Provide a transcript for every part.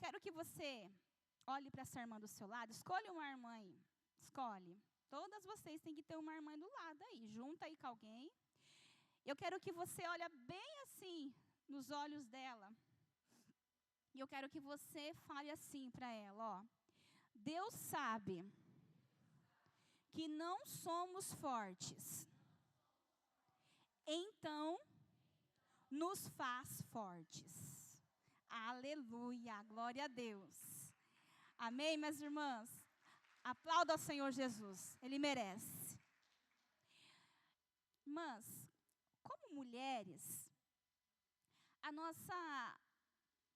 quero que você olhe para essa irmã do seu lado. Escolha uma irmã aí. Escolhe. Todas vocês têm que ter uma irmã do lado aí. Junta aí com alguém. Eu quero que você olhe bem assim nos olhos dela. E eu quero que você fale assim para ela, ó. Deus sabe que não somos fortes. Então, nos faz fortes. Aleluia, glória a Deus. Amém, minhas irmãs? Aplauda ao Senhor Jesus, Ele merece. Irmãs, como mulheres, a nossa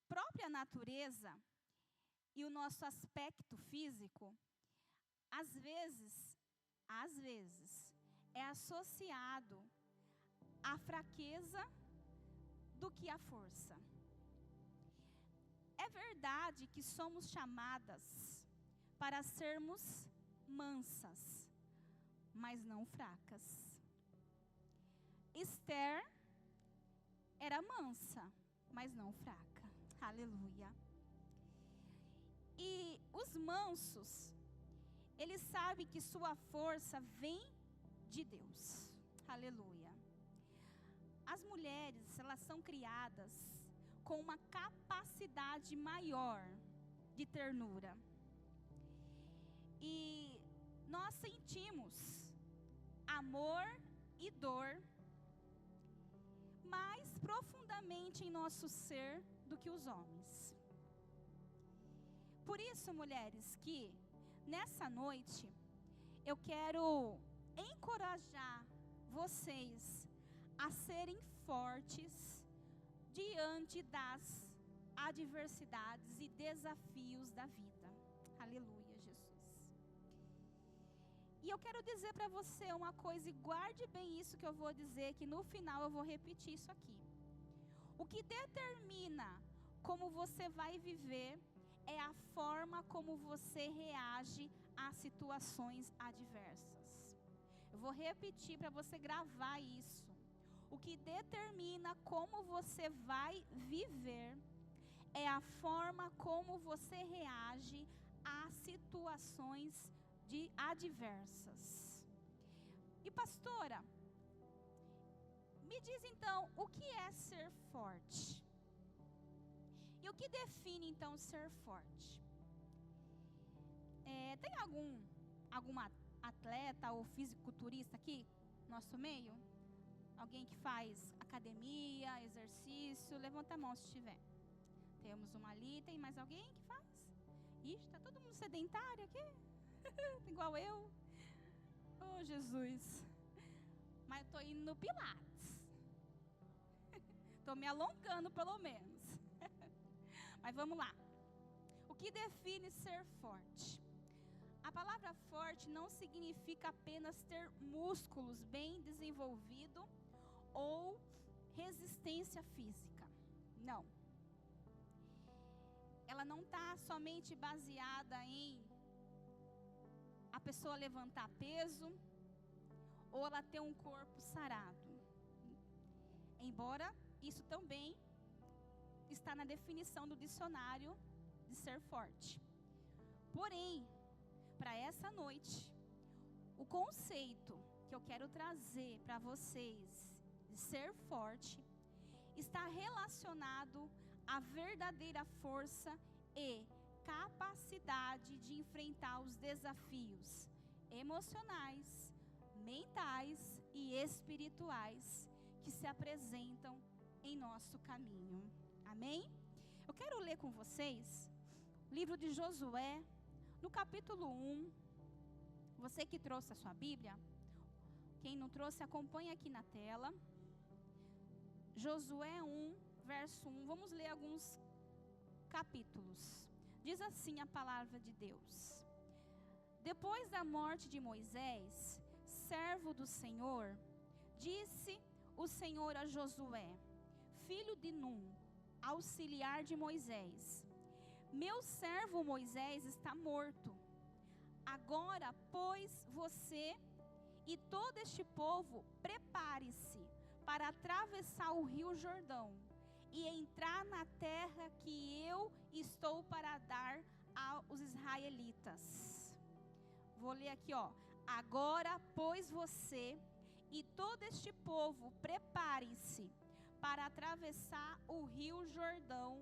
própria natureza e o nosso aspecto físico, às vezes, é associado à fraqueza do que à força. É verdade que somos chamadas para sermos mansas, mas não fracas. Esther era mansa, mas não fraca. Aleluia. E os mansos, eles sabem que sua força vem de Deus. Aleluia. As mulheres, elas são criadas com uma capacidade maior de ternura. E nós sentimos amor e dor mais profundamente em nosso ser do que os homens. Por isso, mulheres, que nessa noite eu quero encorajar vocês a serem fortes diante das adversidades e desafios da vida. Aleluia, Jesus. E eu quero dizer para você uma coisa, e guarde bem isso que eu vou dizer, que no final eu vou repetir isso aqui. O que determina como você vai viver é a forma como você reage às situações adversas. Eu vou repetir para você gravar isso. O que determina como você vai viver é a forma como você reage às situações adversas. E pastora, me diz então, o que é ser forte? E o que define então ser forte? Tem alguma atleta ou fisiculturista aqui no nosso meio? Alguém que faz academia, exercício? Levanta a mão se tiver. Temos uma ali, tem mais alguém que faz? Ixi, tá todo mundo sedentário aqui? Igual eu. Oh, Jesus. Mas eu tô indo no Pilates. Tô me alongando pelo menos. Mas vamos lá. O que define ser forte? A palavra forte não significa apenas ter músculos bem desenvolvidos ou resistência física. Não. Ela não está somente baseada em a pessoa levantar peso ou ela ter um corpo sarado. Embora isso também está na definição do dicionário de ser forte. Porém, para essa noite, o conceito que eu quero trazer para vocês de ser forte está relacionado à verdadeira força e capacidade de enfrentar os desafios emocionais, mentais e espirituais que se apresentam em nosso caminho. Amém? Eu quero ler com vocês o livro de Josué, no capítulo 1. Você que trouxe a sua Bíblia, quem não trouxe, acompanha aqui na tela. Josué 1, verso 1. Vamos ler alguns capítulos. Diz assim a palavra de Deus: Depois da morte de Moisés, servo do Senhor, disse o Senhor a Josué, filho de Num, auxiliar de Moisés: Meu servo Moisés está morto. Agora, pois, você e todo este povo, prepare-se para atravessar o rio Jordão e entrar na terra que eu estou para dar aos israelitas. Vou ler aqui, ó. Agora, pois, você e todo este povo, preparem-se para atravessar o rio Jordão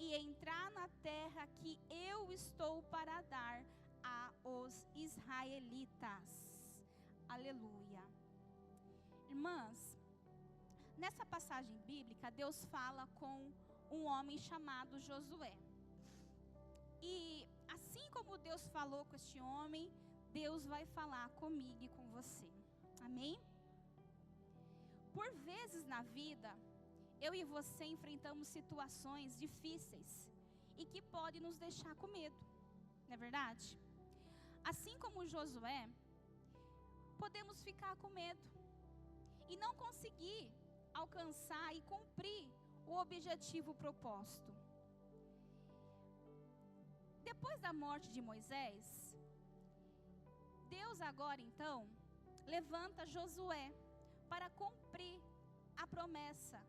e entrar na terra que eu estou para dar aos israelitas. Aleluia. Irmãs, nessa passagem bíblica, Deus fala com um homem chamado Josué. E assim como Deus falou com este homem, Deus vai falar comigo e com você. Amém? Por vezes na vida, eu e você enfrentamos situações difíceis e que podem nos deixar com medo, não é verdade? Assim como Josué, podemos ficar com medo e não conseguir alcançar e cumprir o objetivo proposto. Depois da morte de Moisés, Deus agora então levanta Josué para cumprir a promessa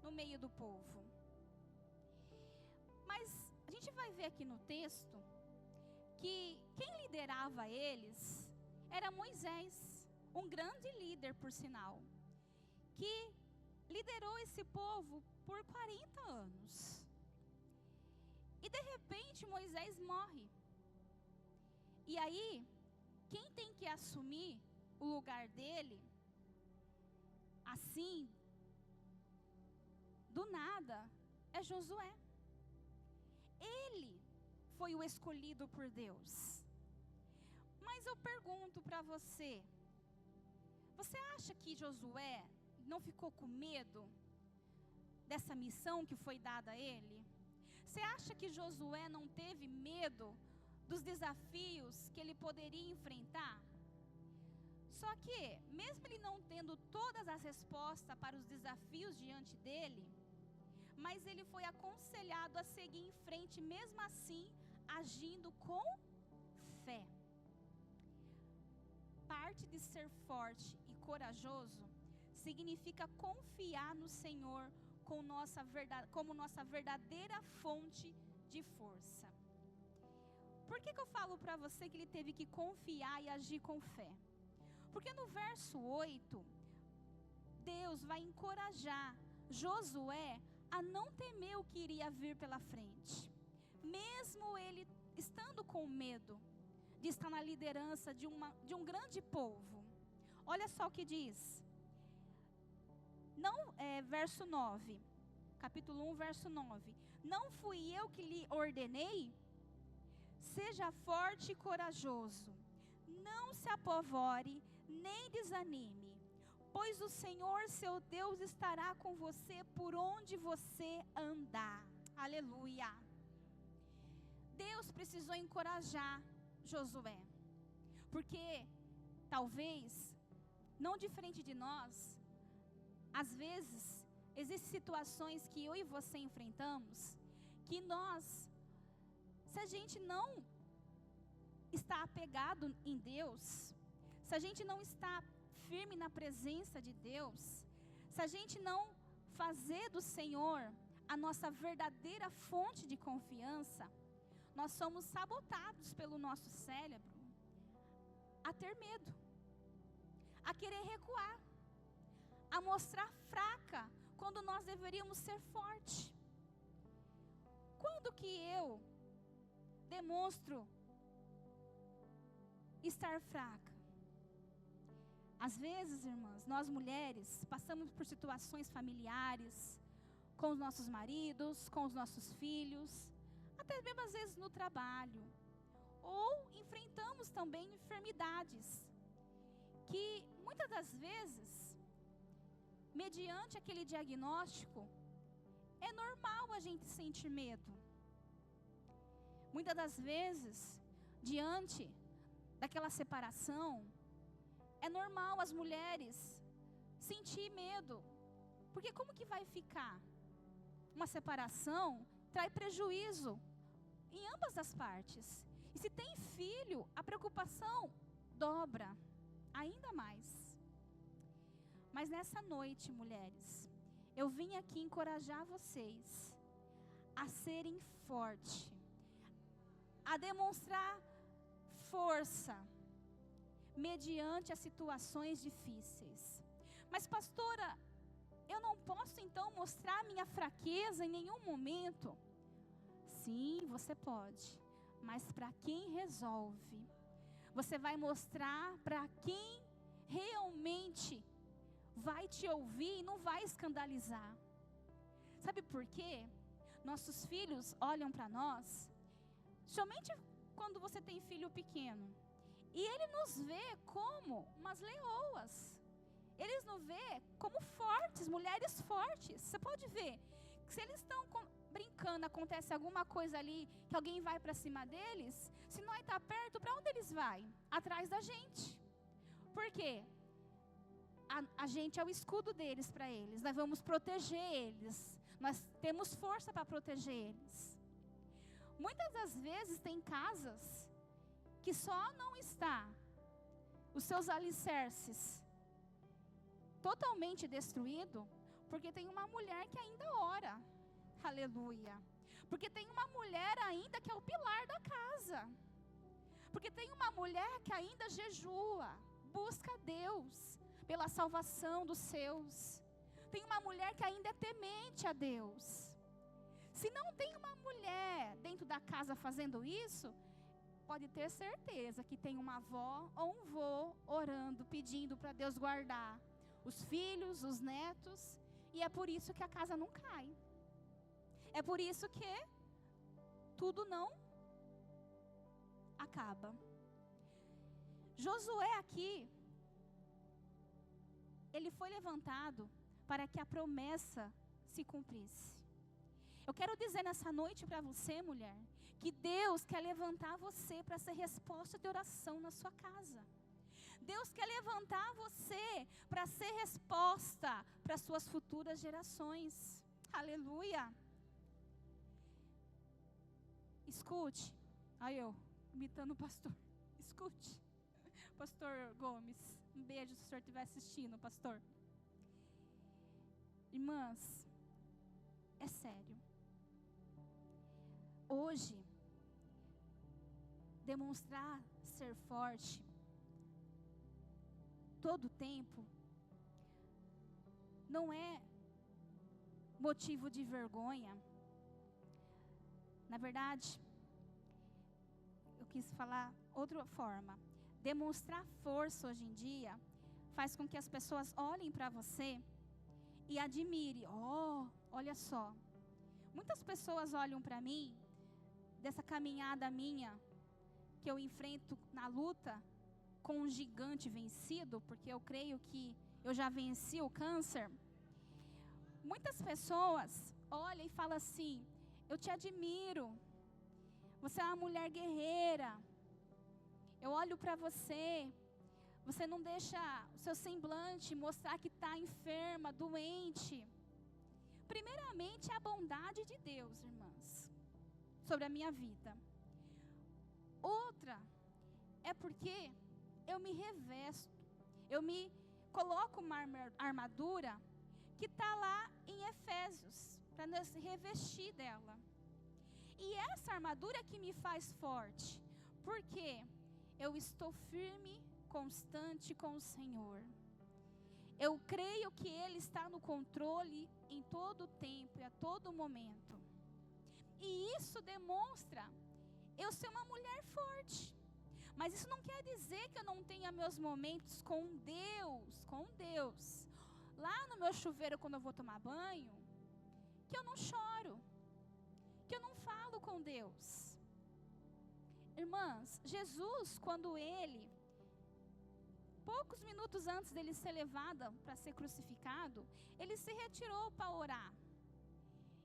no meio do povo. Mas a gente vai ver aqui no texto que quem liderava eles era Moisés, um grande líder, por sinal, que liderou esse povo por 40 anos. E de repente Moisés morre. E aí, quem tem que assumir o lugar dele, assim, do nada, é Josué. Ele foi o escolhido por Deus. Mas eu pergunto para você, você acha que Josué não ficou com medo dessa missão que foi dada a ele? Você acha que Josué não teve medo dos desafios que ele poderia enfrentar? Só que, mesmo ele não tendo todas as respostas para os desafios diante dele, mas ele foi aconselhado a seguir em frente, mesmo assim, agindo com fé. Parte de ser forte e corajoso significa confiar no Senhor como nossa verdadeira fonte de força. Por que eu falo para você que ele teve que confiar e agir com fé? Porque no verso 8, Deus vai encorajar Josué a não temer o que iria vir pela frente. Mesmo ele estando com medo de estar na liderança de um grande povo. Olha só o que diz. Verso 9, capítulo 1, verso 9. Não fui eu que lhe ordenei? Seja forte e corajoso. Não se apavore, nem desanime, pois o Senhor seu Deus estará com você por onde você andar. Aleluia. Deus precisou encorajar Josué, porque talvez, não diferente de nós, às vezes, existem situações que eu e você enfrentamos, que nós, se a gente não está apegado em Deus, se a gente não está firme na presença de Deus, se a gente não fazer do Senhor a nossa verdadeira fonte de confiança, nós somos sabotados pelo nosso cérebro a ter medo, a querer recuar, a mostrar fraca quando nós deveríamos ser forte. Quando que eu demonstro estar fraca? Às vezes, irmãs, nós mulheres passamos por situações familiares, com os nossos maridos, com os nossos filhos, até mesmo às vezes no trabalho, ou enfrentamos também enfermidades, que muitas das vezes, mediante aquele diagnóstico, é normal a gente sentir medo. Muitas das vezes, diante daquela separação, é normal as mulheres sentir medo, porque como que vai ficar? Uma separação traz prejuízo em ambas as partes. E se tem filho, a preocupação dobra ainda mais. Mas nessa noite, mulheres, eu vim aqui encorajar vocês a serem fortes, a demonstrar força mediante as situações difíceis. Mas pastora, eu não posso então mostrar minha fraqueza em nenhum momento. Sim, você pode, mas para quem resolve, você vai mostrar para quem realmente vai te ouvir e não vai escandalizar. Sabe por quê? Nossos filhos olham para nós, somente quando você tem filho pequeno, e ele nos vê como umas leoas. Eles nos vê como fortes, mulheres fortes. Você pode ver, que se eles estão brincando, acontece alguma coisa ali, que alguém vai para cima deles, se nós está perto, para onde eles vão? Atrás da gente. Por quê? A gente é o escudo deles para eles. Nós vamos proteger eles. Nós temos força para proteger eles. Muitas das vezes tem casas que só não está os seus alicerces totalmente destruído, porque tem uma mulher que ainda ora. Aleluia. Porque tem uma mulher ainda que é o pilar da casa. Porque tem uma mulher que ainda jejua, busca Deus pela salvação dos seus. Tem uma mulher que ainda é temente a Deus. Se não tem uma mulher dentro da casa fazendo isso, pode ter certeza que tem uma avó ou um vô orando, pedindo para Deus guardar os filhos, os netos, e é por isso que a casa não cai. É por isso que tudo não acaba. Josué aqui, ele foi levantado para que a promessa se cumprisse. Eu quero dizer nessa noite para você, mulher, que Deus quer levantar você para ser resposta de oração na sua casa. Deus quer levantar você para ser resposta para as suas futuras gerações. Aleluia. Escute. Aí eu, imitando o pastor. Escute. Pastor Gomes, um beijo se o senhor estiver assistindo, pastor. Irmãs, é sério. Hoje, demonstrar ser forte todo o tempo não é motivo de vergonha. Na verdade, eu quis falar outra forma. Demonstrar força hoje em dia faz com que as pessoas olhem para você e admirem. Olha só. Muitas pessoas olham para mim, dessa caminhada minha, que eu enfrento na luta com um gigante vencido, porque eu creio que eu já venci o câncer. Muitas pessoas olham e falam assim: eu te admiro, você é uma mulher guerreira, eu olho para você, você não deixa o seu semblante mostrar que está enferma, doente. Primeiramente, é a bondade de Deus, irmãs, sobre a minha vida. Outra, é porque eu me revesto, eu me coloco uma armadura que está lá em Efésios, para nos revestir dela. E essa armadura que me faz forte, porque eu estou firme, constante com o Senhor. Eu creio que Ele está no controle em todo o tempo e a todo momento. E isso demonstra eu ser uma mulher forte. Mas isso não quer dizer que eu não tenha meus momentos com Deus. Lá no meu chuveiro, quando eu vou tomar banho, que eu não choro, que eu não falo com Deus. Irmãs, Jesus, quando Ele, poucos minutos antes dele ser levado para ser crucificado, Ele se retirou para orar.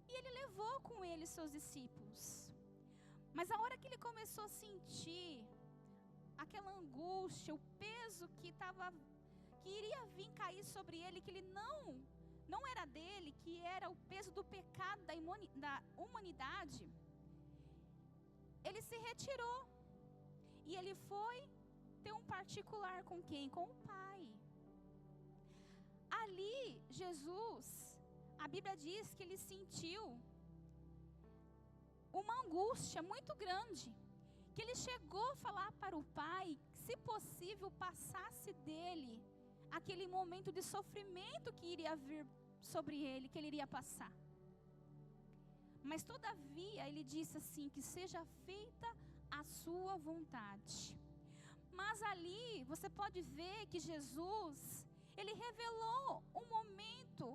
E Ele levou com Ele seus discípulos. Mas a hora que Ele começou a sentir aquela angústia, o peso que iria vir cair sobre Ele, que Ele não era dele, que era o peso do pecado da humanidade, Ele se retirou. E Ele foi ter um particular com quem? Com o Pai. Ali, Jesus, a Bíblia diz que Ele sentiu uma angústia muito grande, que ele chegou a falar para o pai, se possível, passasse dele aquele momento de sofrimento que iria vir sobre ele, que ele iria passar. Mas todavia ele disse assim, que seja feita a sua vontade. Mas ali você pode ver que Jesus, ele revelou um momento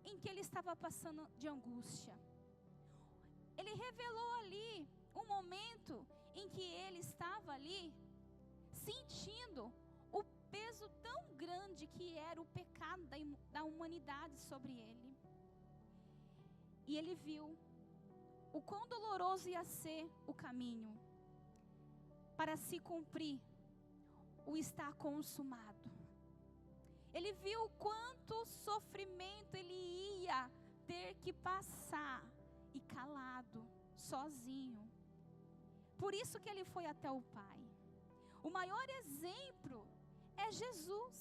em que ele estava passando de angústia. Ele revelou ali um momento em que ele estava ali sentindo o peso tão grande que era o pecado da humanidade sobre ele. E ele viu o quão doloroso ia ser o caminho para se cumprir o estar consumado. Ele viu quanto sofrimento ele ia ter que passar e calado, sozinho. Por isso que ele foi até o Pai. O maior exemplo é Jesus.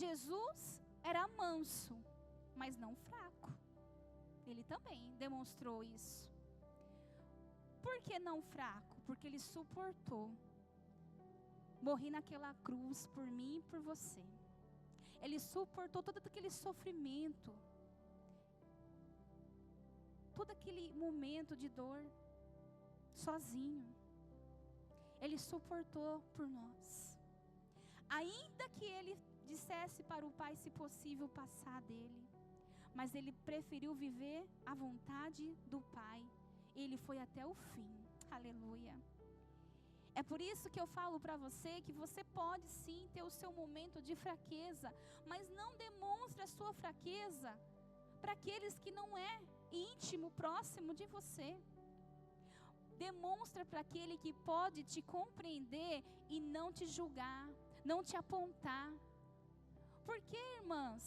Jesus era manso, mas não fraco. Ele também demonstrou isso. Por que não fraco? Porque ele suportou. Morri naquela cruz por mim e por você. Ele suportou todo aquele sofrimento, todo aquele momento de dor, sozinho. Ele suportou por nós. Ainda que ele dissesse para o Pai, se possível, passar dele, mas ele preferiu viver a vontade do Pai. Ele foi até o fim. Aleluia. É por isso que eu falo para você que você pode sim ter o seu momento de fraqueza, mas não demonstre a sua fraqueza para aqueles que não é íntimo, próximo de você. Demonstra para aquele que pode te compreender e não te julgar, não te apontar. Porque, irmãs,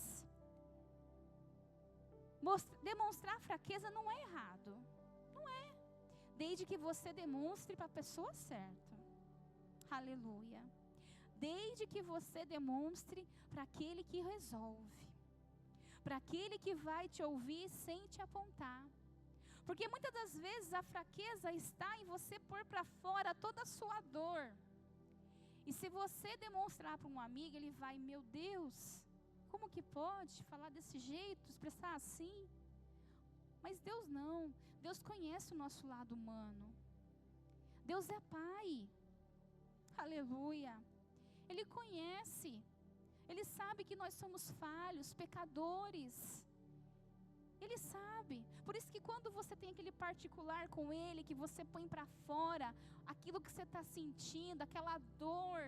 demonstrar fraqueza não é errado. Não é. Desde que você demonstre para a pessoa certa. Aleluia. Desde que você demonstre para aquele que resolve. Para aquele que vai te ouvir sem te apontar. Porque muitas das vezes a fraqueza está em você pôr para fora toda a sua dor. E se você demonstrar para um amigo, ele vai, meu Deus, como que pode falar desse jeito, expressar assim? Mas Deus não. Deus conhece o nosso lado humano. Deus é Pai. Aleluia. Ele conhece. Ele sabe que nós somos falhos, pecadores. Ele sabe. Por isso que quando você tem aquele particular com Ele, que você põe para fora aquilo que você está sentindo, aquela dor,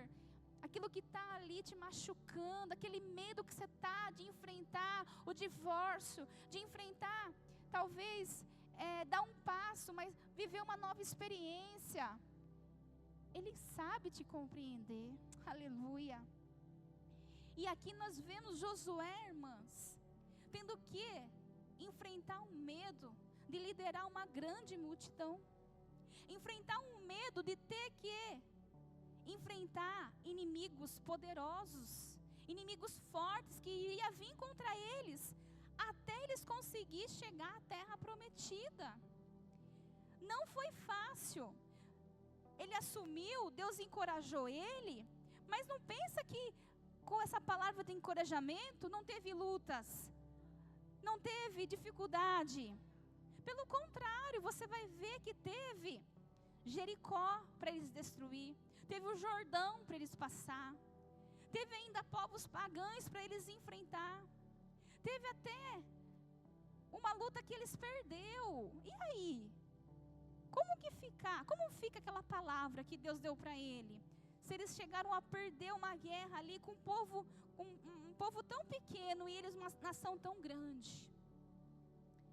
aquilo que está ali te machucando, aquele medo que você está de enfrentar o divórcio, de enfrentar, talvez, dar um passo, mas viver uma nova experiência. Ele sabe te compreender. Aleluia. E aqui nós vemos Josué, irmãs, tendo que enfrentar um medo de liderar uma grande multidão. Enfrentar um medo de ter que enfrentar inimigos poderosos, inimigos fortes que iria vir contra eles, até eles conseguirem chegar à terra prometida. Não foi fácil. Ele assumiu, Deus encorajou ele, mas não pensa que com essa palavra de encorajamento não teve lutas, não teve dificuldade. Pelo contrário, você vai ver que teve Jericó para eles destruir, teve o Jordão para eles passar, teve ainda povos pagãos para eles enfrentar, teve até uma luta que eles perdeu. E aí? Como fica aquela palavra que Deus deu para ele? Se eles chegaram a perder uma guerra ali com um povo tão pequeno e eles uma nação tão grande.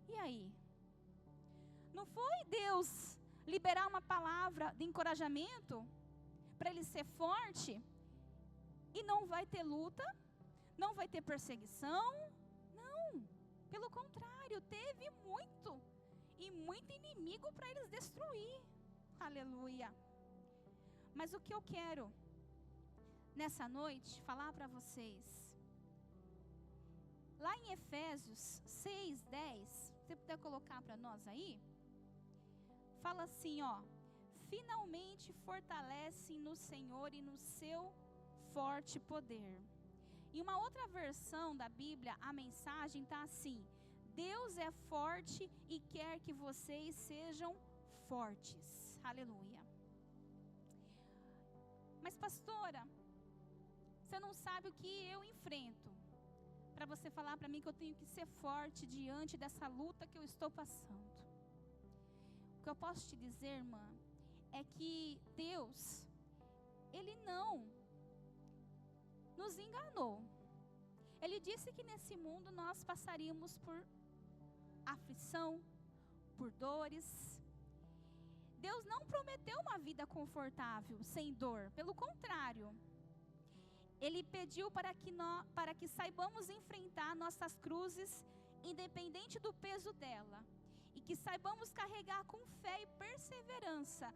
E aí? Não foi Deus liberar uma palavra de encorajamento para ele ser forte e não vai ter luta, não vai ter perseguição? Não, pelo contrário, teve muito inimigo para eles destruir. Aleluia. Mas o que eu quero nessa noite falar para vocês, lá em Efésios 6:10, você puder colocar para nós aí, fala assim, ó: finalmente fortalecem no Senhor e no seu forte poder. Em uma outra versão da Bíblia, a mensagem está assim: Deus é forte e quer que vocês sejam fortes. Aleluia. Mas pastora, você não sabe o que eu enfrento para você falar para mim que eu tenho que ser forte diante dessa luta que eu estou passando. O que eu posso te dizer, irmã, é que Deus, Ele não nos enganou. Ele disse que nesse mundo nós passaríamos por aflição, por dores. Deus não prometeu uma vida confortável, sem dor. Pelo contrário, Ele pediu para que saibamos enfrentar nossas cruzes, independente do peso dela. E que saibamos carregar com fé e perseverança,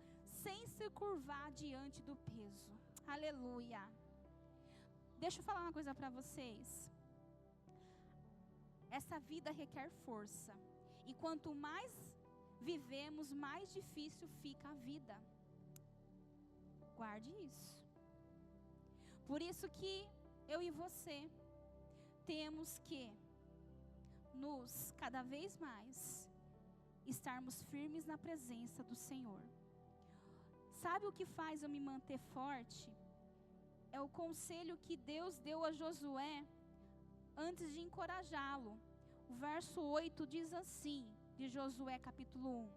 sem se curvar diante do peso. Aleluia. Deixa eu falar uma coisa para vocês. Essa vida requer força. E quanto mais vivemos, mais difícil fica a vida. Guarde isso. Por isso que eu e você temos que cada vez mais estarmos firmes na presença do Senhor. Sabe o que faz eu me manter forte? É o conselho que Deus deu a Josué antes de encorajá-lo. O verso 8 diz assim, de Josué capítulo 1: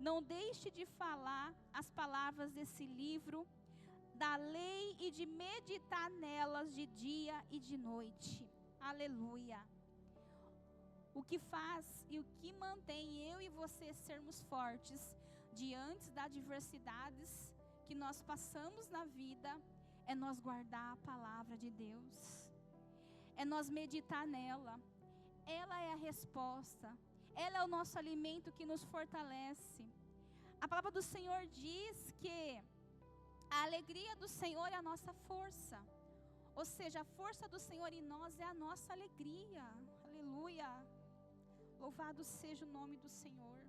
não deixe de falar as palavras desse livro da lei e de meditar nelas de dia e de noite. Aleluia. O que faz e o que mantém eu e você sermos fortes diante das adversidades que nós passamos na vida é nós guardar a palavra de Deus, é nós meditar nela. Ela é a resposta, ela é o nosso alimento que nos fortalece. A palavra do Senhor diz que a alegria do Senhor é a nossa força, ou seja, a força do Senhor em nós é a nossa alegria. Aleluia. Louvado seja o nome do Senhor.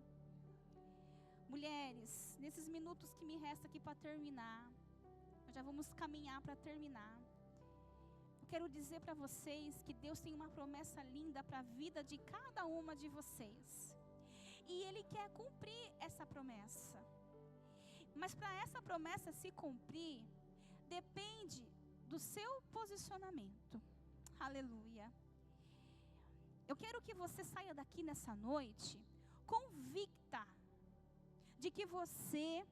Mulheres, nesses minutos que me resta aqui para terminar, nós já vamos caminhar para terminar. Eu quero dizer para vocês que Deus tem uma promessa linda para a vida de cada uma de vocês. E Ele quer cumprir essa promessa. Mas para essa promessa se cumprir, depende do seu posicionamento. Aleluia. Eu quero que você saia daqui nessa noite convicta de que você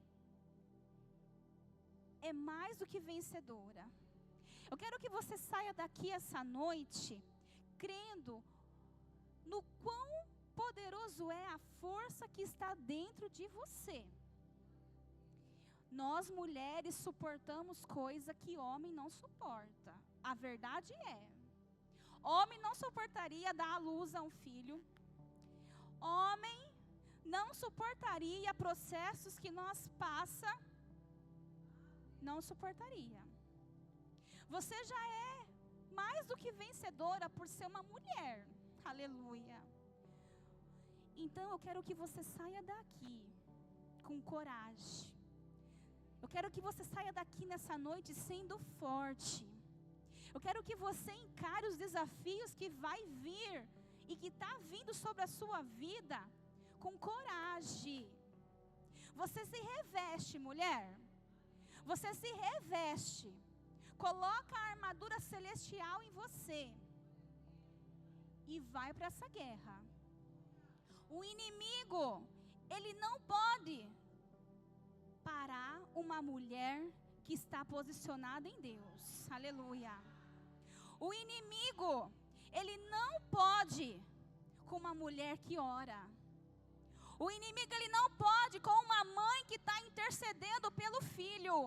é mais do que vencedora. Eu quero que você saia daqui essa noite crendo no quão poderoso é a força que está dentro de você. Nós mulheres suportamos coisa que homem não suporta. A verdade é. Homem não suportaria dar à luz a um filho. Homem não suportaria processos que nós passa. Não suportaria. Você já é mais do que vencedora por ser uma mulher. Aleluia. Então eu quero que você saia daqui com coragem. Eu quero que você saia daqui nessa noite sendo forte. Eu quero que você encare os desafios que vai vir e que está vindo sobre a sua vida com coragem. Você se reveste, mulher. Você se reveste. Coloca a armadura celestial em você. E vai para essa guerra. O inimigo, ele não pode parar uma mulher que está posicionada em Deus. Aleluia. O inimigo, ele não pode com uma mulher que ora. O inimigo, ele não pode com uma mãe que está intercedendo pelo filho.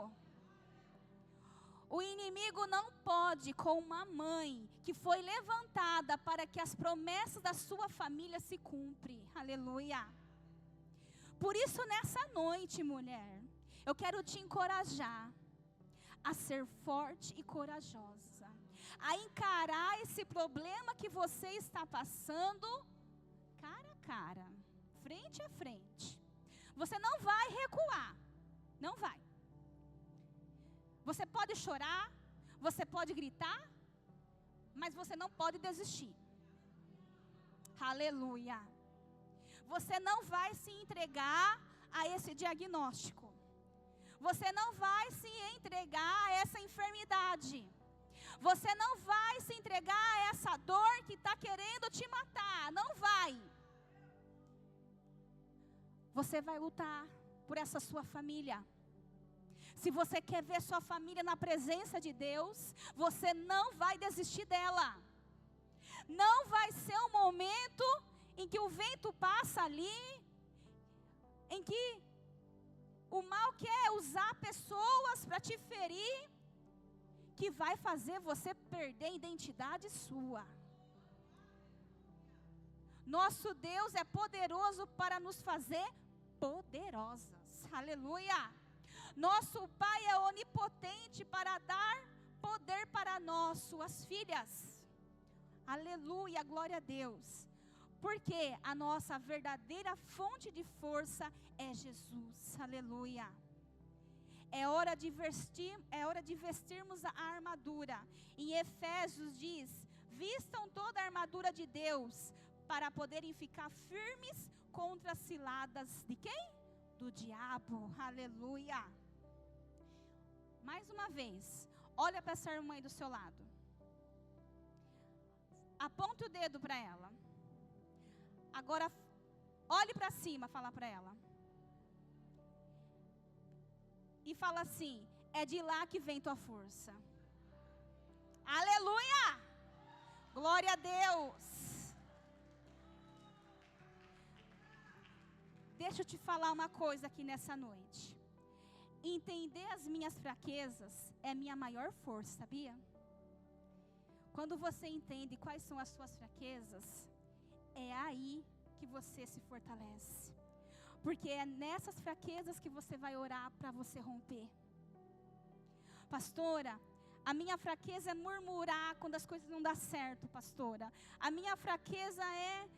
O inimigo não pode com uma mãe que foi levantada para que as promessas da sua família se cumprem. Aleluia. Por isso, nessa noite, mulher, eu quero te encorajar a ser forte e corajosa, a encarar esse problema que você está passando cara a cara. frente a frente. Você não vai recuar. Não vai. Você pode chorar, você pode gritar, mas você não pode desistir. Aleluia. Você não vai se entregar a esse diagnóstico. Você não vai se entregar a essa enfermidade. Você não vai se entregar a essa dor que está querendo te matar. Não vai. Você vai lutar por essa sua família. Se você quer ver sua família na presença de Deus, você não vai desistir dela. Não vai ser um momento em que o vento passa ali, em que o mal quer usar pessoas para te ferir, que vai fazer você perder a identidade sua. Nosso Deus é poderoso para nos fazer poderosas. Aleluia. Nosso Pai é onipotente para dar poder para nós, suas filhas. Aleluia, glória a Deus. Porque a nossa verdadeira fonte de força é Jesus. Aleluia. É hora de vestirmos a armadura. Em Efésios diz: vistam toda a armadura de Deus, para poderem ficar firmes contra as ciladas de quem? Do diabo. Aleluia. Mais uma vez, olha para essa irmã aí do seu lado. Aponta o dedo para ela. Agora, olhe para cima, fala para ela. E fala assim: é de lá que vem tua força. Aleluia! Glória a Deus. Deixa eu te falar uma coisa aqui nessa noite. Entender as minhas fraquezas é minha maior força, sabia? Quando você entende quais são as suas fraquezas, é aí que você se fortalece. Porque é nessas fraquezas que você vai orar para você romper. Pastora, a minha fraqueza é murmurar quando as coisas não dão certo, pastora. A minha fraqueza é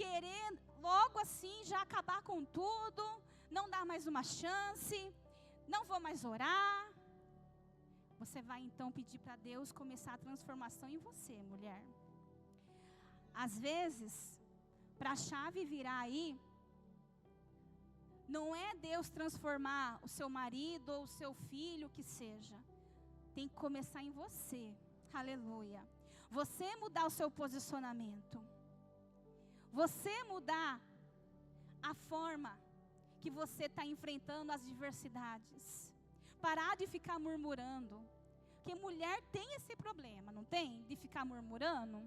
querer logo assim já acabar com tudo, não dar mais uma chance, não vou mais orar. Você vai então pedir para Deus começar a transformação em você, mulher. Às vezes, para a chave virar aí, não é Deus transformar o seu marido ou o seu filho, o que seja. Tem que começar em você. Aleluia. Você mudar o seu posicionamento. Você mudar a forma que você está enfrentando as adversidades. Parar de ficar murmurando. Porque mulher tem esse problema, não tem? De ficar murmurando.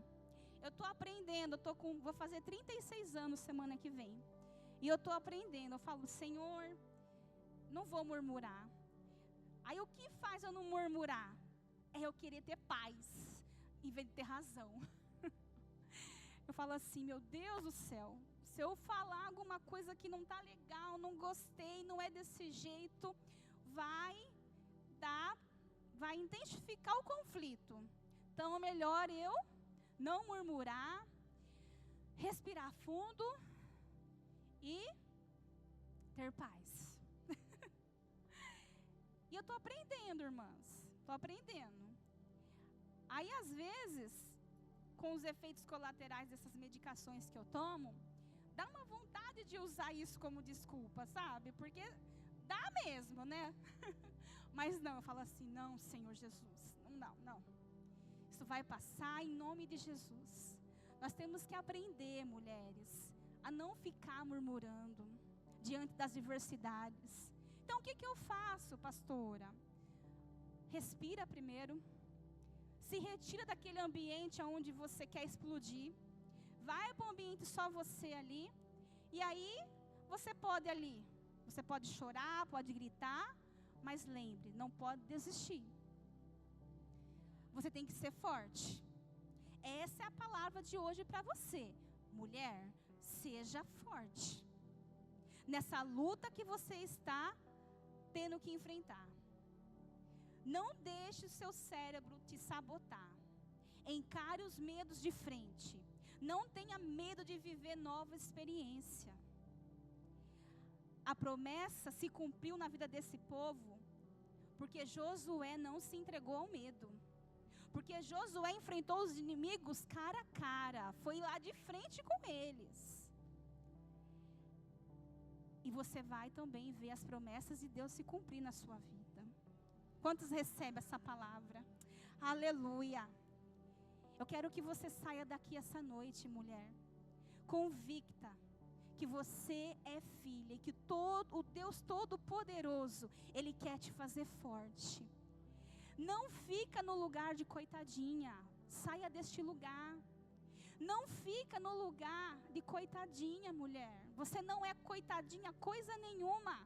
Eu estou aprendendo, vou fazer 36 anos semana que vem. E eu estou aprendendo, eu falo: Senhor, não vou murmurar. Aí o que faz eu não murmurar? É eu querer ter paz, em vez de ter razão. Eu falo assim: meu Deus do céu, se eu falar alguma coisa que não está legal, não gostei, não é desse jeito, vai intensificar o conflito. Então é melhor eu não murmurar, respirar fundo e ter paz. E eu estou aprendendo, irmãs. Estou aprendendo. Aí, às vezes, com os efeitos colaterais dessas medicações que eu tomo, dá uma vontade de usar isso como desculpa, sabe? Porque dá mesmo, né? Mas não, eu falo assim: não, Senhor Jesus. Não. Isso vai passar em nome de Jesus. Nós temos que aprender, mulheres, a não ficar murmurando diante das diversidades. Então, o que eu faço, pastora? Respira primeiro. Se retira daquele ambiente onde você quer explodir. Vai para um ambiente só você ali. E aí, você pode chorar, pode gritar, mas lembre, não pode desistir. Você tem que ser forte. Essa é a palavra de hoje para você. Mulher, seja forte. Nessa luta que você está tendo que enfrentar. Não deixe o seu cérebro te sabotar. Encare os medos de frente. Não tenha medo de viver nova experiência. a promessa se cumpriu na vida desse povo, porque Josué não se entregou ao medo. Porque Josué enfrentou os inimigos cara a cara, foi lá de frente com eles. E você vai também ver as promessas de Deus se cumprir na sua vida. Quantos recebem essa palavra? Aleluia. Eu quero que você saia daqui essa noite, mulher, convicta que você é filha e que o Deus Todo-Poderoso, Ele quer te fazer forte. Não fica no lugar de coitadinha, saia deste lugar. Não fica no lugar de coitadinha, mulher. Você não é coitadinha coisa nenhuma.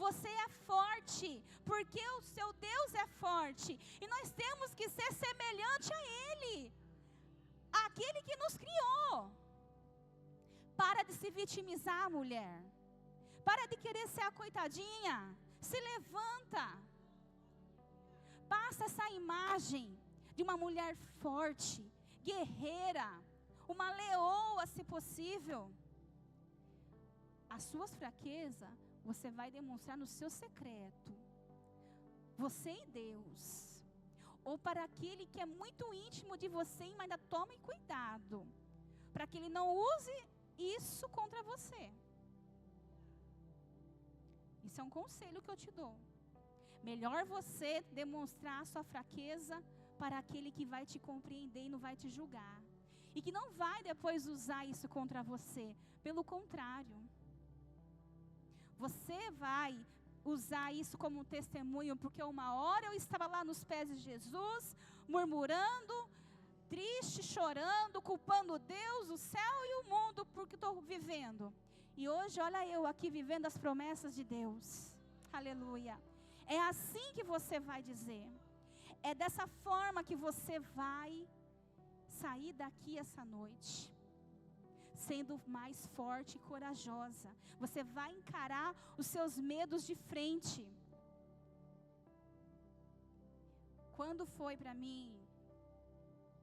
Você é forte, porque o seu Deus é forte. E nós temos que ser semelhante a Ele, aquele que nos criou. Para de se vitimizar, mulher. Para de querer ser a coitadinha. Se levanta. Passa essa imagem de uma mulher forte, guerreira, uma leoa, se possível. As suas fraquezas, você vai demonstrar no seu secreto. Você e Deus. Ou para aquele que é muito íntimo de você, mas ainda tome cuidado, para que ele não use isso contra você. Isso é um conselho que eu te dou. Melhor você demonstrar a sua fraqueza para aquele que vai te compreender e não vai te julgar. E que não vai depois usar isso contra você. Pelo contrário. Você vai usar isso como um testemunho, porque uma hora eu estava lá nos pés de Jesus, murmurando, triste, chorando, culpando Deus, o céu e o mundo por que estou vivendo. E hoje, olha eu aqui vivendo as promessas de Deus. Aleluia. É assim que você vai dizer. É dessa forma que você vai sair daqui essa noite, sendo mais forte e corajosa. Você vai encarar os seus medos de frente. Quando foi para mim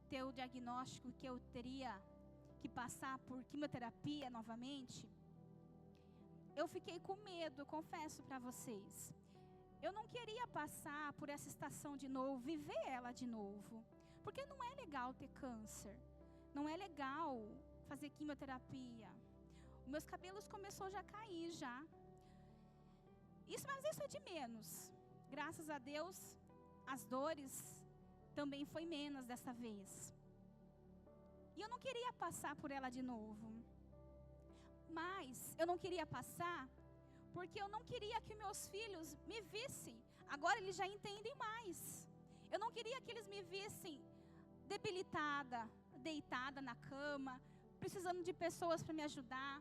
ter o diagnóstico que eu teria que passar por quimioterapia novamente, eu fiquei com medo, eu confesso para vocês. Eu não queria passar por essa estação de novo, viver ela de novo. Porque não é legal ter câncer. Não é legal fazer quimioterapia. Os meus cabelos começaram já a cair já. Mas isso é de menos. Graças a Deus, as dores também foi menos dessa vez. E eu não queria passar por ela de novo. Mas eu não queria passar porque eu não queria que meus filhos me vissem. Agora eles já entendem mais. Eu não queria que eles me vissem debilitada, deitada na cama, precisando de pessoas para me ajudar.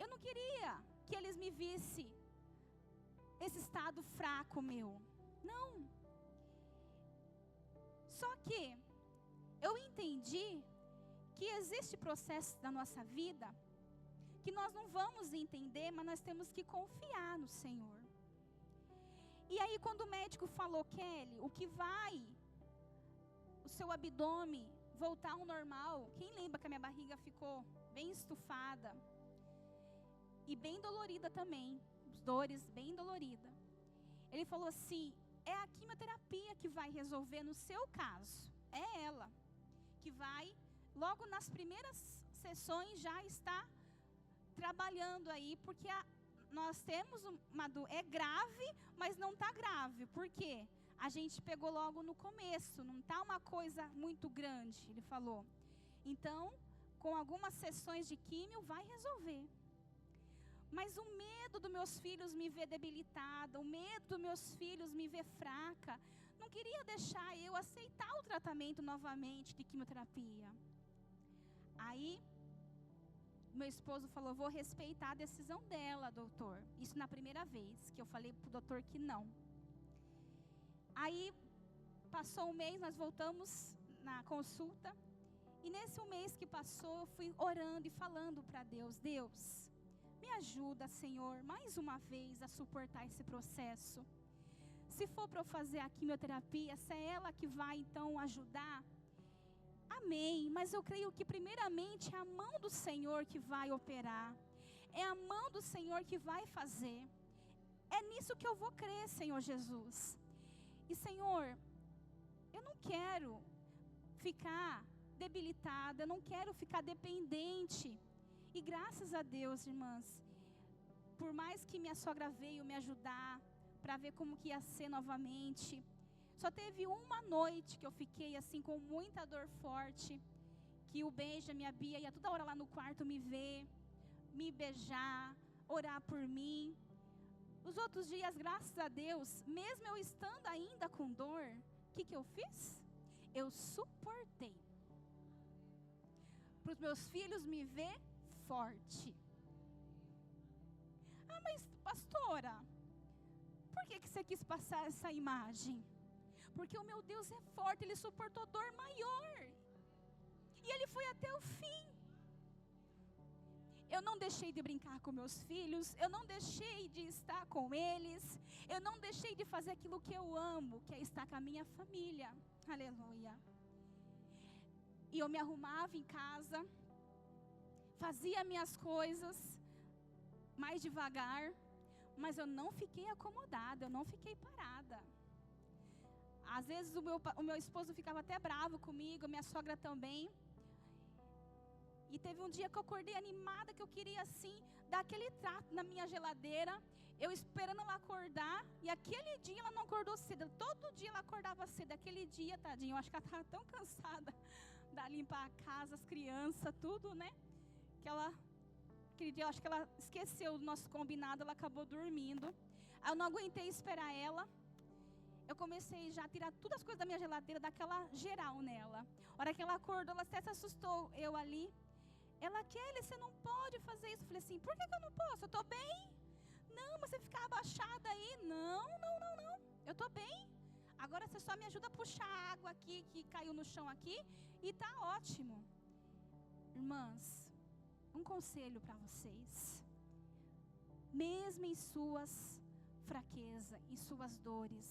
Eu não queria que eles me vissem esse estado fraco meu. Não. Só que eu entendi que existe processo da nossa vida que nós não vamos entender, mas nós temos que confiar no Senhor. E aí quando o médico falou, Kelly, o que vai o seu abdômen voltar ao normal, quem lembra que a minha barriga ficou bem estufada e bem dolorida também, as dores bem doloridas. Ele falou assim, é a quimioterapia que vai resolver no seu caso, é ela que vai, logo nas primeiras sessões já está trabalhando aí, porque nós temos é grave, mas não está grave. Por quê? A gente pegou logo no começo, não está uma coisa muito grande, ele falou. Então, com algumas sessões de químio, vai resolver. Mas o medo dos meus filhos me ver debilitada, o medo dos meus filhos me ver fraca, não queria deixar eu aceitar o tratamento novamente de quimioterapia. Aí, meu esposo falou, vou respeitar a decisão dela, doutor. Isso na primeira vez, que eu falei pro doutor que não. Aí, passou um mês, nós voltamos na consulta. E nesse mês que passou, eu fui orando e falando para Deus, Deus, me ajuda, Senhor, mais uma vez a suportar esse processo. Se for para eu fazer a quimioterapia, se é ela que vai então ajudar, amém. Mas eu creio que primeiramente é a mão do Senhor que vai operar. É a mão do Senhor que vai fazer. É nisso que eu vou crer, Senhor Jesus. E Senhor, eu não quero ficar debilitada, eu não quero ficar dependente. E graças a Deus, irmãs, por mais que minha sogra veio me ajudar para ver como que ia ser novamente, só teve uma noite que eu fiquei assim com muita dor forte, que o Beija, minha Bia, ia toda hora lá no quarto me ver, me beijar, orar por mim. Os outros dias, graças a Deus, mesmo eu estando ainda com dor, o que eu fiz? Eu suportei. Para os meus filhos me ver forte. Ah, mas pastora, por que você quis passar essa imagem? Porque o meu Deus é forte, Ele suportou dor maior. E Ele foi até o fim. Eu não deixei de brincar com meus filhos, eu não deixei de estar com eles, eu não deixei de fazer aquilo que eu amo, que é estar com a minha família. Aleluia. E eu me arrumava em casa, fazia minhas coisas mais devagar, mas eu não fiquei acomodada, eu não fiquei parada. Às vezes o meu esposo ficava até bravo comigo, minha sogra também. E teve um dia que eu acordei animada, que eu queria assim, dar aquele trato na minha geladeira, eu esperando ela acordar, e aquele dia ela não acordou cedo, todo dia ela acordava cedo, aquele dia, tadinho, eu acho que ela estava tão cansada de limpar a casa, as crianças, tudo, né, que aquele dia eu acho que ela esqueceu do nosso combinado, ela acabou dormindo. Aí eu não aguentei esperar ela, eu comecei já a tirar todas as coisas da minha geladeira, dar aquela geral nela. A hora que ela acordou, ela até se assustou, eu ali. Ela, Kelly, você não pode fazer isso. Eu falei assim, por que eu não posso? Eu estou bem. Não, mas você ficar abaixada aí. Não. Eu estou bem. Agora você só me ajuda a puxar a água aqui, que caiu no chão aqui, e está ótimo. Irmãs, um conselho para vocês. Mesmo em suas fraquezas, em suas dores,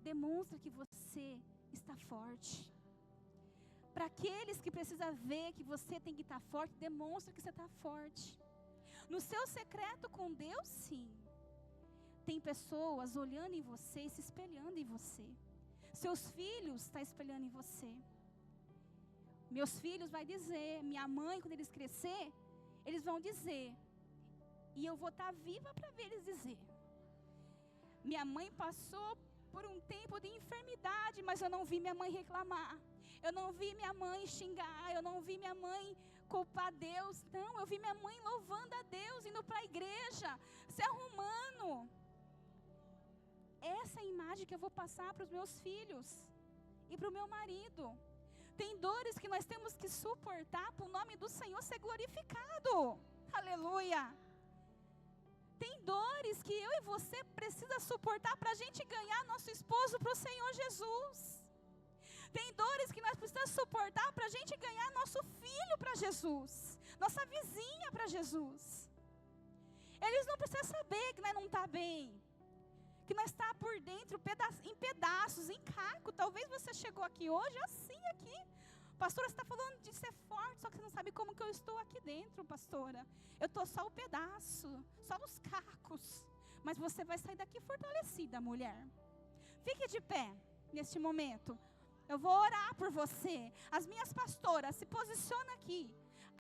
demonstra que você está forte. Para aqueles que precisam ver que você tem que estar forte, demonstra que você está forte. No seu secreto com Deus, sim. Tem pessoas olhando em você e se espelhando em você. Seus filhos estão espelhando em você. Meus filhos vão dizer, minha mãe, quando eles crescer, eles vão dizer. E eu vou estar viva para ver eles dizer. Minha mãe passou por um tempo de enfermidade, mas eu não vi minha mãe reclamar. Eu não vi minha mãe xingar, eu não vi minha mãe culpar Deus. Não, eu vi minha mãe louvando a Deus, indo para a igreja, se arrumando. Essa é a imagem que eu vou passar para os meus filhos e para o meu marido. Tem dores que nós temos que suportar para o nome do Senhor ser glorificado. Aleluia. Tem dores que eu e você precisa suportar para a gente ganhar nosso esposo para o Senhor Jesus. Tem dores que nós precisamos suportar para a gente ganhar nosso filho para Jesus, nossa vizinha para Jesus. Eles não precisam saber que nós não está bem, que nós está por dentro em pedaços, em caco. Talvez você chegou aqui hoje assim aqui. Pastora, você está falando de ser forte, só que você não sabe como que eu estou aqui dentro, pastora. Eu estou só o pedaço, só os cacos. Mas você vai sair daqui fortalecida, mulher. Fique de pé neste momento. Eu vou orar por você. As minhas pastoras, se posiciona aqui.